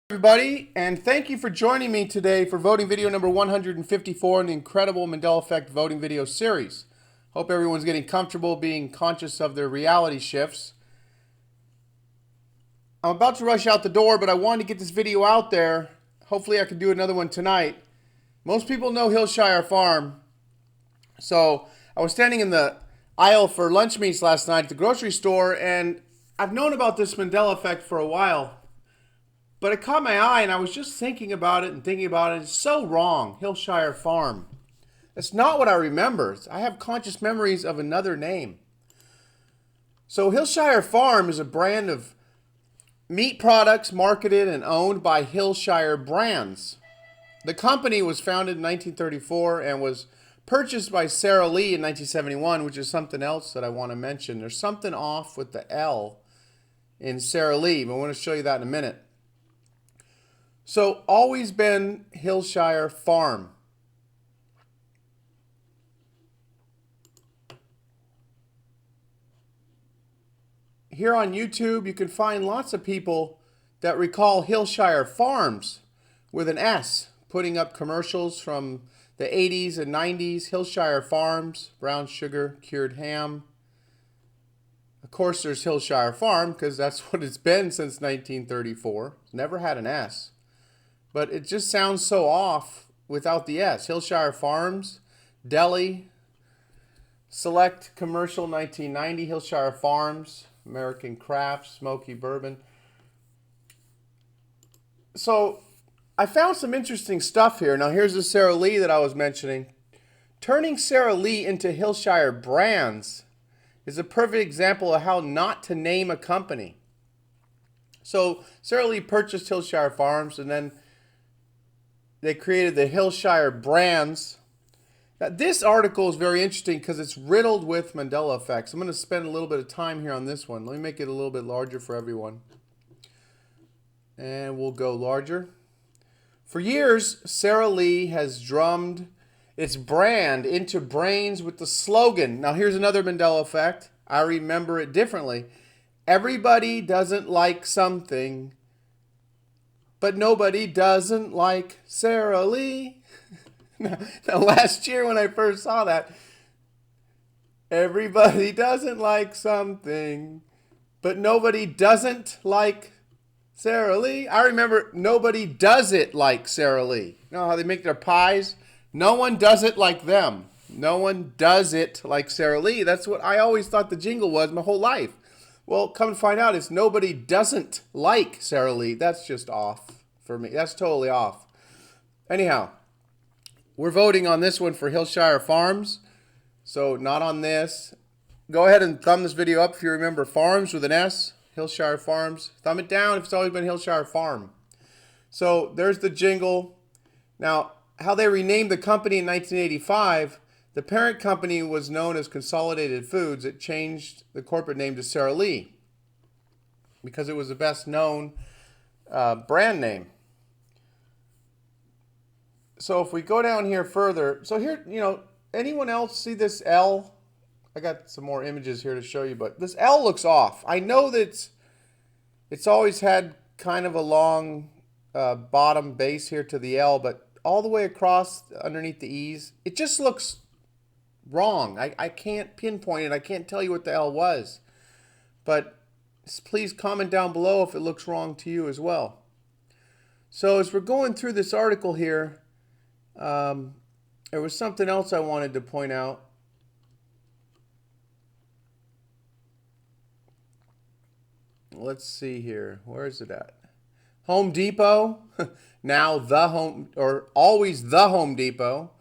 Everybody, and thank you for joining me today for voting video number 154 in the incredible Mandela Effect voting video series. Hope everyone's getting comfortable being conscious of their reality shifts. I'm about to rush out the door, but I wanted to get this video out there. Hopefully I can do another one tonight. Most people know Hillshire Farm. So I was standing in the aisle for lunch meats last night at the grocery store, and I've known about this Mandela Effect for a while. But it caught my eye, and I was just thinking about it and thinking about it. It's so wrong, Hillshire Farm. That's not what I remember. I have conscious memories of another name. So Hillshire Farm is a brand of meat products marketed and owned by Hillshire Brands. The company was founded in 1934 and was purchased by Sarah Lee in 1971, which is something else that I want to mention. There's something off with the L in Sarah Lee, but I want to show you that in a minute. So, always been Hillshire Farm. Here on YouTube, you can find lots of people that recall Hillshire Farms with an S, putting up commercials from the 80s and 90s. Hillshire Farms, brown sugar, cured ham. Of course, there's Hillshire Farm because that's what it's been since 1934. It's never had an S. But it just sounds so off without the S. Hillshire Farms, Deli, Select Commercial 1990, Hillshire Farms, American Craft, Smoky Bourbon. So I found some interesting stuff here. Now here's the Sarah Lee that I was mentioning. Turning Sarah Lee into Hillshire Brands is a perfect example of how not to name a company. So Sarah Lee purchased Hillshire Farms, and then they created the Hillshire Brands. Now, this article is very interesting because it's riddled with Mandela effects. I'm going to spend a little bit of time here on this one. Let me make it a little bit larger for everyone. And we'll go larger. For years, Sarah Lee has drummed its brand into brains with the slogan. Now, here's another Mandela effect. I remember it differently. Everybody doesn't like something, but nobody doesn't like Sarah Lee. Now, last year when I first saw that, everybody doesn't like something, but nobody doesn't like Sarah Lee. I remember nobody does it like Sarah Lee. You know how they make their pies? No one does it like them. No one does it like Sarah Lee. That's what I always thought the jingle was my whole life. Well, come to find out, it's nobody doesn't like Sarah Lee. That's just off for me. That's totally off. Anyhow, we're voting on this one for Hillshire Farms. So not on this. Go ahead and thumb this video up if you remember Farms with an S. Hillshire Farms. Thumb it down if it's always been Hillshire Farm. So there's the jingle. Now, how they renamed the company in 1985, the parent company was known as Consolidated Foods. It changed the corporate name to Sarah Lee because it was the best known brand name. So if we go down here further, so here, anyone else see this L? I got some more images here to show you, but this L looks off. I know that it's always had kind of a long bottom base here to the L, but all the way across underneath the E's, it just looks wrong. I can't pinpoint it. I can't tell you what the L was. But please comment down below if it looks wrong to you as well. So as we're going through this article here, there was something else I wanted to point out. Let's see here. Where is it at? Home Depot. Now the Home, or always the Home Depot.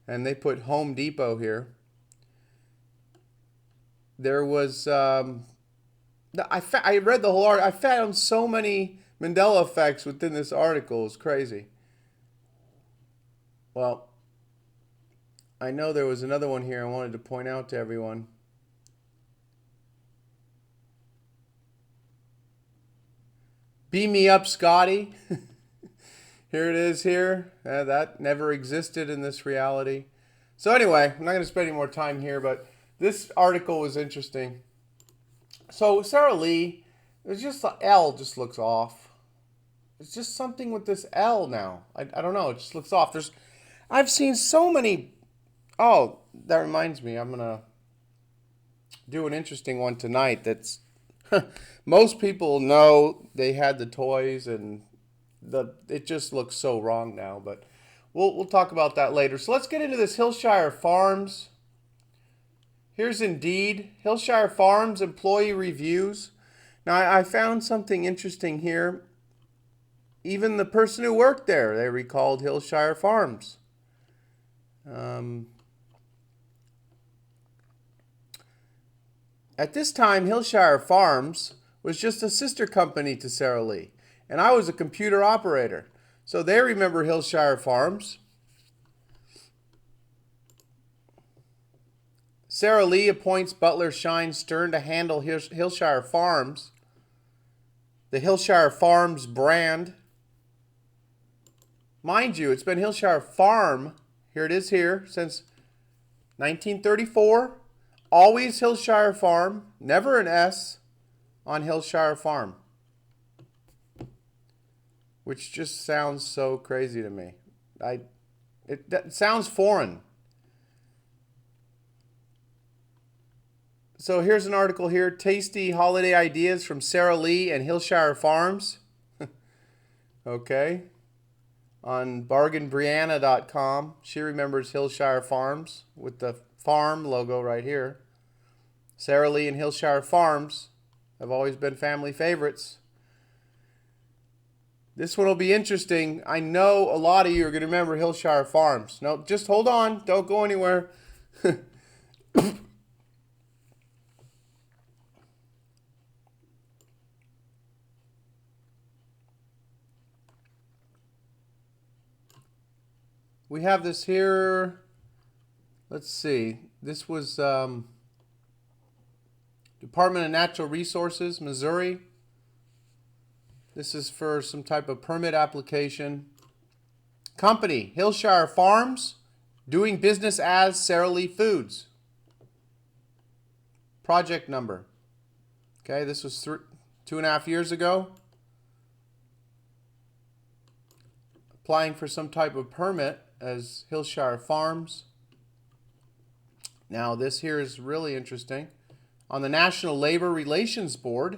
And they put Home Depot here. There was, I read the whole article. I found so many Mandela effects within this article. It's crazy. Well, I know there was another one here I wanted to point out to everyone. Beam me up, Scotty. Here it is here. That never existed in this reality. So anyway, I'm not going to spend any more time here, but this article was interesting. So Sarah Lee, it's just the L just looks off. It's just something with this L now. I don't know. It just looks off. I've seen so many. Oh, that reminds me. I'm gonna do an interesting one tonight. That's most people know they had the toys, and it just looks so wrong now. But we'll talk about that later. So let's get into this Hillshire Farms. Here's Indeed, Hillshire Farms employee reviews. Now I found something interesting here. Even the person who worked there, they recalled Hillshire Farms. At this time, Hillshire Farms was just a sister company to Sara Lee, and I was a computer operator. So they remember Hillshire Farms. Sara Lee appoints Butler Shine Stern to handle Hillshire Farms, the Hillshire Farms brand. Mind you, it's been Hillshire Farm, here it is here, since 1934. Always Hillshire Farm, never an S on Hillshire Farm. Which just sounds so crazy to me. It sounds foreign. So here's an article here, Tasty Holiday Ideas from Sara Lee and Hillshire Farms. Okay. On bargainbrianna.com. She remembers Hillshire Farms with the farm logo right here. Sara Lee and Hillshire Farms have always been family favorites. This one will be interesting. I know a lot of you are going to remember Hillshire Farms. No, just hold on. Don't go anywhere. We have this here. Let's see. This was Department of Natural Resources, Missouri. This is for some type of permit application. Company, Hillshire Farms, doing business as Sara Lee Foods. Project number. Okay, this was 2.5 years ago. Applying for some type of permit as Hillshire Farms. Now this here is really interesting. On the National Labor Relations Board,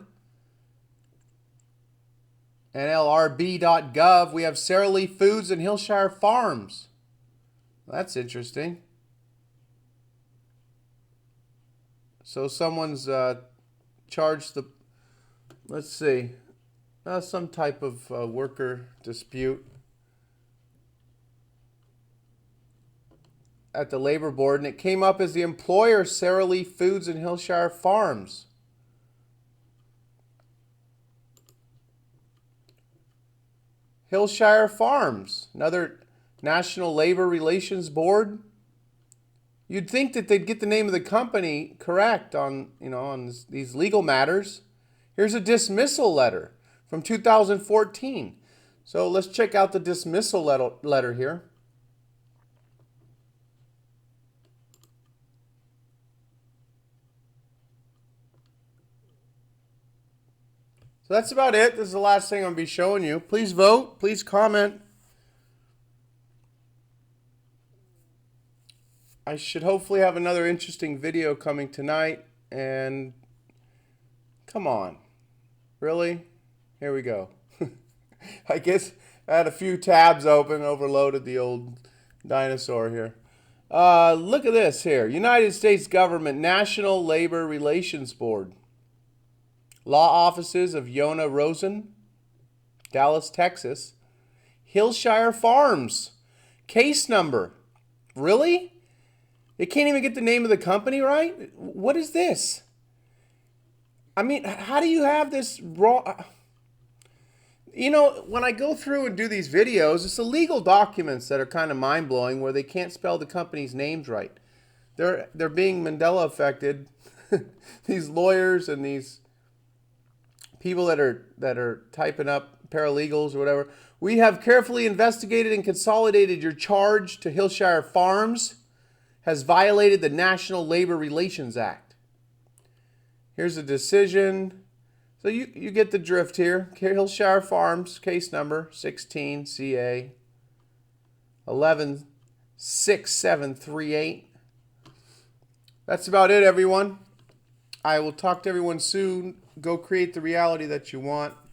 NLRB.gov, we have Sara Lee Foods and Hillshire Farms. That's interesting. So someone's charged the, let's see, some type of worker dispute at the labor board, and it came up as the employer, Sara Lee Foods and Hillshire Farms. Hillshire Farms, another National Labor Relations Board. You'd think that they'd get the name of the company correct on, on these legal matters. Here's a dismissal letter from 2014. So let's check out the dismissal letter here. So that's about it. This is the last thing I'll be showing you. Please vote. Please comment. I should hopefully have another interesting video coming tonight. And come on. Really? Here we go. I guess I had a few tabs open, overloaded the old dinosaur here. Look at this here. United States Government National Labor Relations Board. Law offices of Yona Rosen, Dallas, Texas. Hillshire Farms. Case number. Really? They can't even get the name of the company right? What is this? I mean, how do you have this raw? When I go through and do these videos, it's the legal documents that are kind of mind-blowing where they can't spell the company's names right. They're being Mandela affected. These lawyers and these people that are typing up, paralegals or whatever. We have carefully investigated and consolidated your charge to Hillshire Farms has violated the National Labor Relations Act. Here's a decision. So you get the drift here. Hillshire Farms, case number 16 CA 116738. That's about it, everyone. I will talk to everyone soon. Go create the reality that you want.